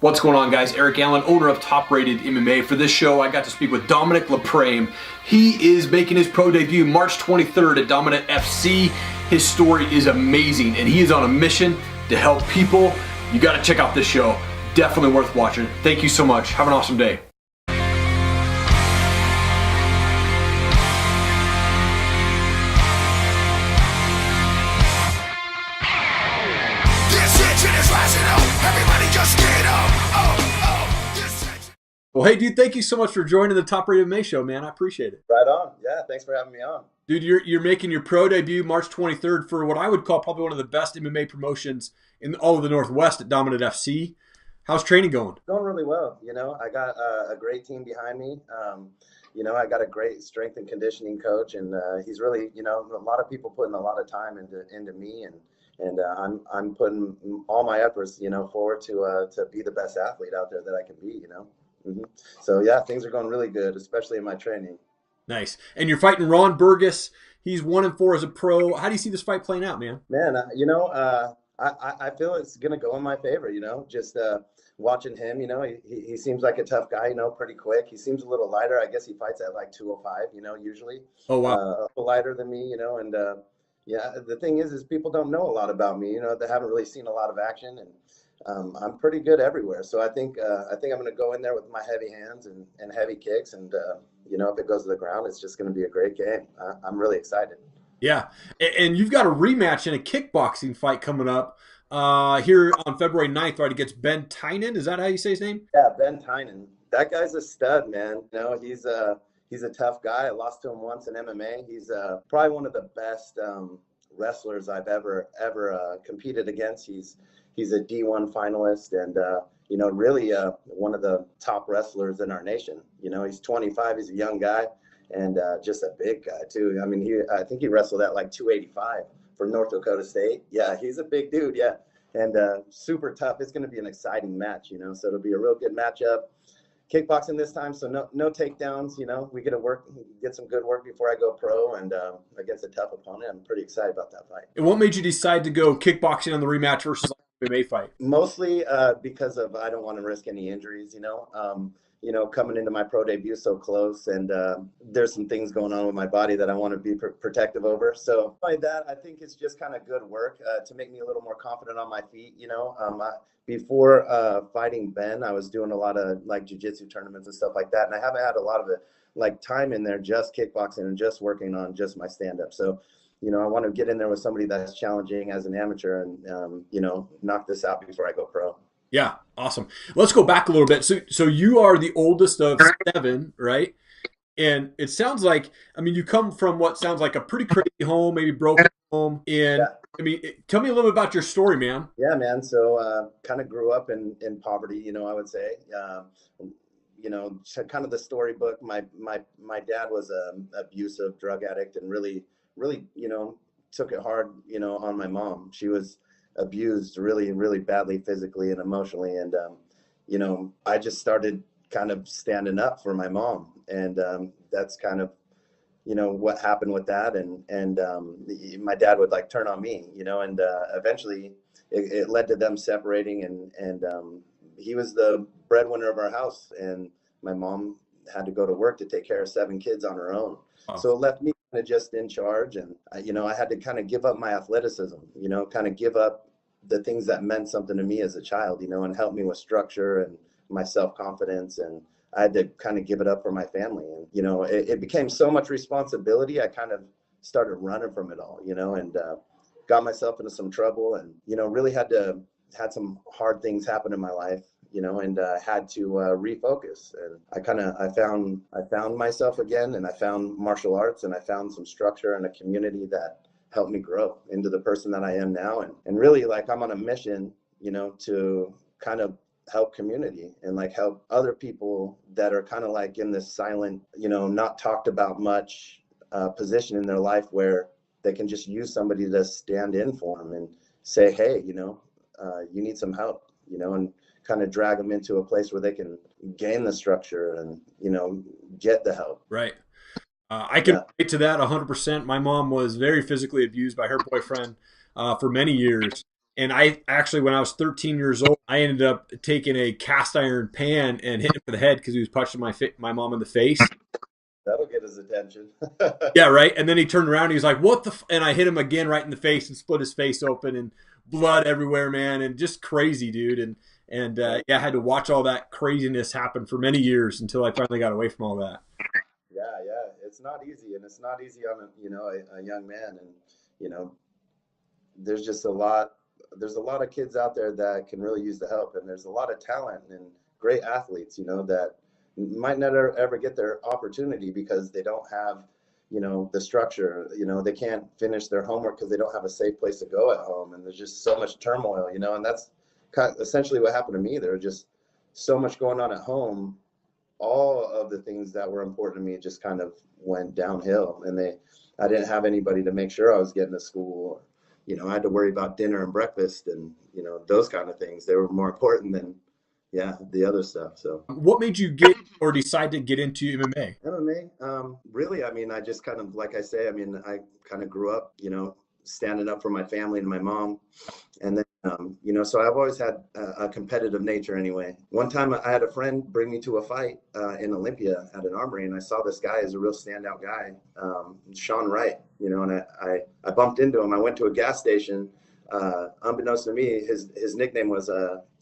What's going on, guys? Eric Allen, owner of Top Rated MMA. For this show, I got to speak with Dominic LaPraim. He is making his pro debut March 23rd at Dominant FC. His story is amazing, and he is on a mission to help people. You got to check out this show. Definitely worth watching. Thank you so much. Have an awesome day. Well, hey, dude, thank you so much for joining the Top Rated MMA Show, man. I appreciate it. Right on. Yeah, thanks for having me on. Dude, you're making your pro debut March 23rd for what I would call probably one of the best MMA promotions in all of the Northwest at Dominant FC. How's training going? Going really well. You know, I got a great team behind me. You know, I got a great strength and conditioning coach, and he's really, you know, a lot of people putting a lot of time into me, and I'm putting all my efforts, you know, forward to be the best athlete out there that I can be, you know. So yeah, things are going really good, especially in my training. Nice. And you're fighting Ron Burgess. He's 1-4 as a pro. How do you see this fight playing out, man? Man, you know, I feel it's gonna go in my favor. You know, just watching him. You know, he seems like a tough guy. You know, pretty quick. He seems a little lighter. I guess he fights at like 205. You know, usually. Oh wow. A little lighter than me. You know, and yeah, the thing is people don't know a lot about me. You know, they haven't really seen a lot of action, and I'm pretty good everywhere. So I think I'm going to go in there with my heavy hands and heavy kicks. And, you know, if it goes to the ground, it's just going to be a great game. I'm really excited. Yeah. And you've got a rematch in a kickboxing fight coming up here on February 9th, right, against Ben Tynan. Is that how you say his name? Yeah, Ben Tynan. That guy's a stud, man. You know, he's a tough guy. I lost to him once in MMA. He's probably one of the best wrestlers I've ever competed against. He's a D1 finalist, and you know, really one of the top wrestlers in our nation. You know, he's 25. He's a young guy, and just a big guy too. I mean, I think he wrestled at like 285 for North Dakota State. Yeah, he's a big dude. Yeah, and super tough. It's going to be an exciting match. You know, so it'll be a real good matchup. Kickboxing this time, so no takedowns. You know, we get some good work before I go pro, and against a tough opponent. I'm pretty excited about that fight. And what made you decide to go kickboxing on the rematch versus MMA fight? Mostly because of I don't want to risk any injuries. You know, coming into my pro debut so close, and there's some things going on with my body that I want to be protective over. So by that, I think it's just kind of good work to make me a little more confident on my feet. You know, before fighting Ben, I was doing a lot of like Jiu Jitsu tournaments and stuff like that, and I haven't had a lot of it like time in there just kickboxing and just working on just my stand up. So, you know, I want to get in there with somebody that's challenging as an amateur and, you know, knock this out before I go pro. Yeah, awesome. Let's go back a little bit. So you are the oldest of 7, right? And it sounds like, I mean, you come from what sounds like a pretty crazy home, maybe broken home. And yeah. I mean, tell me a little bit about your story, man. Yeah, man. So kind of grew up in poverty, you know, I would say. You know, kind of the storybook. My dad was an abusive drug addict and really, you know, took it hard, you know, on my mom. She was abused really, really badly physically and emotionally. And, you know, I just started kind of standing up for my mom. And that's kind of, you know, what happened with that. And my dad would like turn on me, you know, and eventually it led to them separating. And he was the breadwinner of our house. And my mom had to go to work to take care of 7 kids on her own. Wow. So it left me kind of just in charge. And, you know, I had to kind of give up my athleticism, you know, kind of give up the things that meant something to me as a child, you know, and help me with structure and my self-confidence. And I had to kind of give it up for my family. And, you know, it became so much responsibility. I kind of started running from it all, you know, and got myself into some trouble and, you know, really had some hard things happen in my life, you know, and had to refocus. And I found myself again, and I found martial arts, and I found some structure and a community that helped me grow into the person that I am now. And really, like, I'm on a mission, you know, to kind of help community and like help other people that are kind of like in this silent, you know, not talked about much position in their life where they can just use somebody to stand in for them and say, hey, you know, you need some help, you know, and kind of drag them into a place where they can gain the structure and, you know, get the help. Right. I can relate to that 100%. My mom was very physically abused by her boyfriend for many years. And I actually, when I was 13 years old, I ended up taking a cast iron pan and hitting him for the head because he was punching my mom in the face. That'll get his attention. Yeah, right. And then he turned around. And he was like, "What the?" And I hit him again right in the face and split his face open and blood everywhere, man, and just crazy, dude. And yeah, I had to watch all that craziness happen for many years until I finally got away from all that. Yeah, it's not easy, and it's not easy on a young man, and you know, there's just a lot. There's a lot of kids out there that can really use the help, and there's a lot of talent and great athletes, that might never ever get their opportunity because they don't have, the structure. They can't finish their homework because they don't have a safe place to go at home, and there's just so much turmoil, and that's kind of essentially what happened to me. There was just so much going on at home. All of the things that were important to me just kind of went downhill, and I didn't have anybody to make sure I was getting to school. I had to worry about dinner and breakfast and, those kind of things. They were more important than, the other stuff. So What made you get or decide to get into MMA? MMA, really, I mean, I just kind of, like I say, I mean, I kind of grew up, standing up for my family and my mom. And then, so I've always had a competitive nature anyway. One time I had a friend bring me to a fight in Olympia at an armory, and I saw this guy as a real standout guy, Sean Wright, and I bumped into him. I went to a gas station. Unbeknownst to me, his nickname was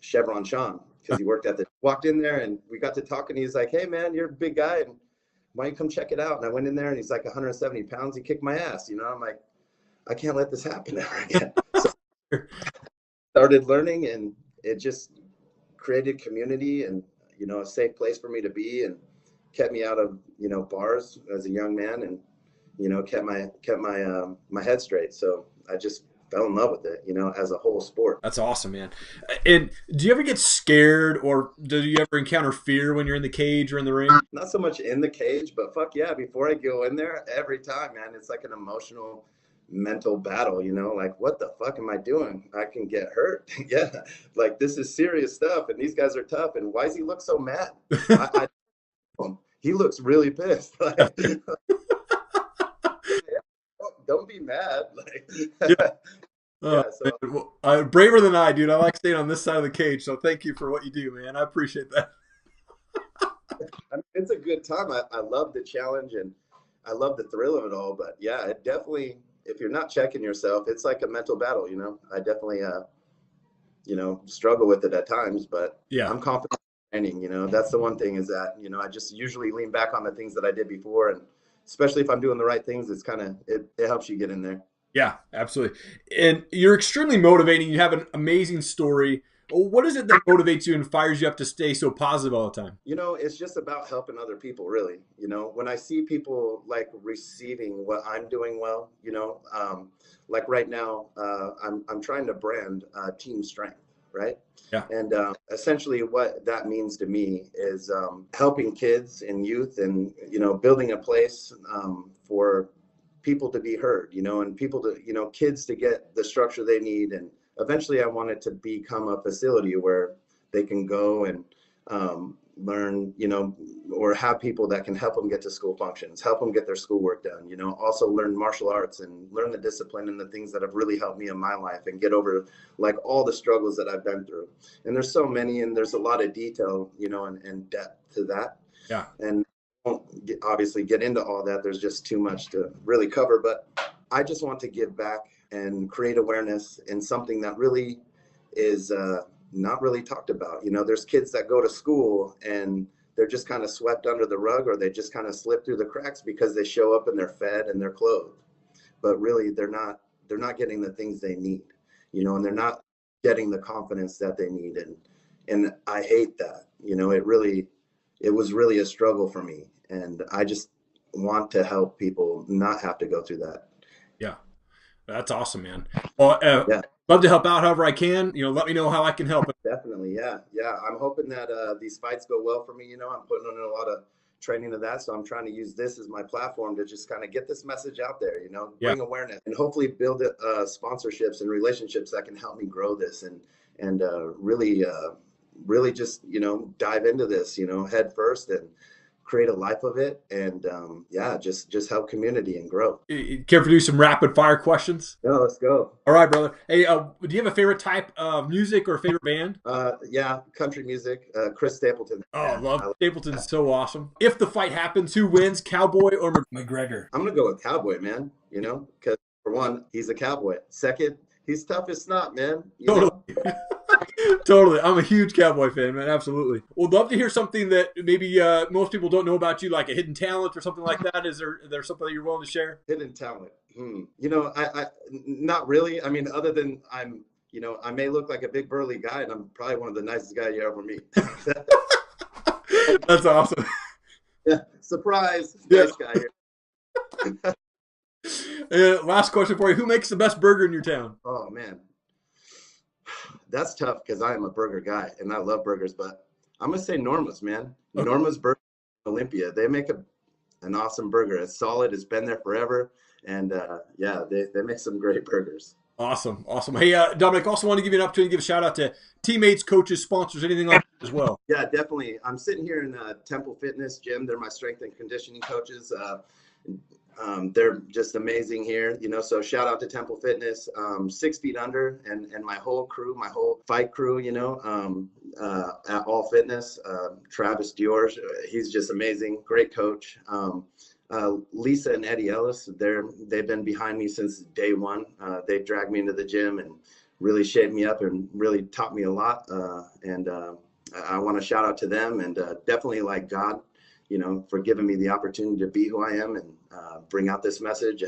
Chevron Sean, because he walked in there, and we got to talking. He's like, "Hey man, you're a big guy, and why don't you come check it out?" And I went in there, and he's like 170 pounds. He kicked my ass. I'm like, I can't let this happen ever again. So started learning, and it just created community and, a safe place for me to be, and kept me out of, bars as a young man, and, kept my head straight. So I just fell in love with it, as a whole sport. That's awesome, man. And do you ever get scared, or do you ever encounter fear when you're in the cage or in the ring? Not so much in the cage, but fuck yeah, before I go in there, every time, man, it's like an emotional, mental battle, like, what the fuck am I doing? I can get hurt. Yeah, like, this is serious stuff, and these guys are tough, and why does he look so mad? He looks really pissed. Like, don't be mad. Like, Yeah. so Braver than I, dude. I like staying on this side of the cage, so thank you for what you do, man. I appreciate that. I mean, it's a good time. I love the challenge, and I love the thrill of it all. But yeah, it definitely, if you're not checking yourself, it's like a mental battle. I definitely, struggle with it at times. But Yeah. I'm confident in training. That's the one thing, is that I just usually lean back on the things that I did before, and especially if I'm doing the right things, it's kind of it helps you get in there. Yeah, absolutely. And you're extremely motivating. You have an amazing story. What is it that motivates you and fires you up to stay so positive all the time? It's just about helping other people, really. When I see people like receiving what I'm doing well, like right now, I'm trying to brand team strength, right? Yeah. And essentially what that means to me is helping kids and youth, and, building a place for people to be heard, and people to, kids to get the structure they need. And eventually I want it to become a facility where they can go and learn, or have people that can help them get to school functions, help them get their schoolwork done, also learn martial arts and learn the discipline and the things that have really helped me in my life, and get over like all the struggles that I've been through. And there's so many, and there's a lot of detail, and depth to that. Yeah. And obviously get into all that. There's just too much to really cover, but I just want to give back and create awareness in something that really is not really talked about. There's kids that go to school and they're just kind of swept under the rug, or they just kind of slip through the cracks because they show up and they're fed and they're clothed, but really they're not getting the things they need, and they're not getting the confidence that they need. And I hate that. It was really a struggle for me, and I just want to help people not have to go through that. Yeah. That's awesome, man. Well, Yeah, love to help out however I can. Let me know how I can help. definitely. Yeah. I'm hoping that these fights go well for me. I'm putting in a lot of training to that, so I'm trying to use this as my platform to just kind of get this message out there. Bring awareness, and hopefully build sponsorships and relationships that can help me grow this, and really just dive into this head first, and create a life of it, and yeah, just help community and grow. Care to do some rapid fire questions? No, let's go. All right, brother. Hey, do you have a favorite type of music or a favorite band? Yeah, country music. Chris Stapleton. Oh, I love Stapleton. So awesome. If the fight happens, who wins, Cowboy or McGregor? I'm gonna go with Cowboy, man. You know, because for one, he's a cowboy. Second, he's tough as snot, man. You know? Totally. I'm a huge Cowboy fan, man. Absolutely. Would love to hear something that maybe most people don't know about you, like a hidden talent or something like that. Is there something that you're willing to share? Hidden talent. You know, I not really. I mean, other than you know, I may look like a big burly guy, and I'm probably one of the nicest guys you ever meet. That's awesome. Yeah, surprise. Nice guy here. Last question for you. Who makes the best burger in your town? Oh, man. That's tough because I am a burger guy and I love burgers, but I'm going to say Norma's, man. Okay. Norma's Burger Olympia. They make an awesome burger. It's solid. It's been there forever. And yeah, they make some great burgers. Awesome. Awesome. Hey, Dominic, also want to give you an opportunity to give a shout out to teammates, coaches, sponsors, anything like that as well. Yeah, definitely. I'm sitting here in Temple Fitness Gym. They're my strength and conditioning coaches. They're just amazing here, you know, so shout out to Temple Fitness, 6 Feet Under, and my whole crew, my whole fight crew, you know, at All Fitness. Travis Dior, he's just amazing, great coach. Lisa and Eddie Ellis, they've been behind me since day one. They've dragged me into the gym and really shaped me up and really taught me a lot. And I want to shout out to them, and definitely like God, you know, for giving me the opportunity to be who I am and bring out this message,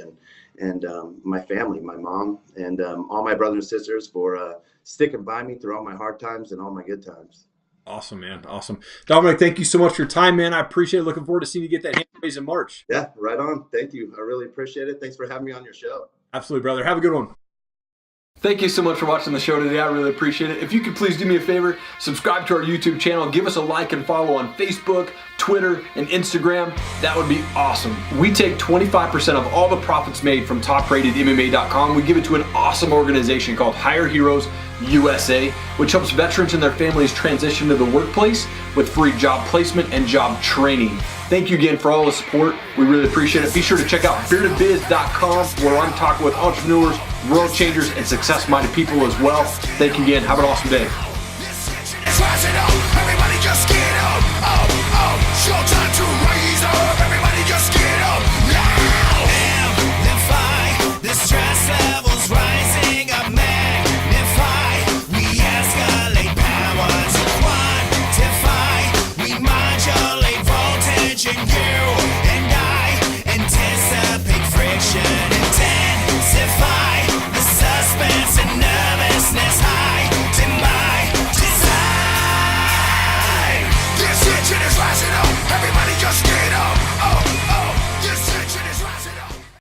and my family, my mom, and all my brothers and sisters for sticking by me through all my hard times and all my good times. Awesome, man. Awesome. Dominic, thank you so much for your time, man. I appreciate it. Looking forward to seeing you get that hand raised in March. Yeah, right on. Thank you. I really appreciate it. Thanks for having me on your show. Absolutely, brother. Have a good one. Thank you so much for watching the show today. I really appreciate it. If you could please do me a favor, subscribe to our YouTube channel, give us a like and follow on Facebook, Twitter, and Instagram. That would be awesome. We take 25% of all the profits made from TopRatedMMA.com. We give it to an awesome organization called Hire Heroes USA, which helps veterans and their families transition to the workplace with free job placement and job training. Thank you again for all the support. We really appreciate it. Be sure to check out beardedbiz.com, where I'm talking with entrepreneurs, world changers, and success-minded people as well. Thank you again. Have an awesome day.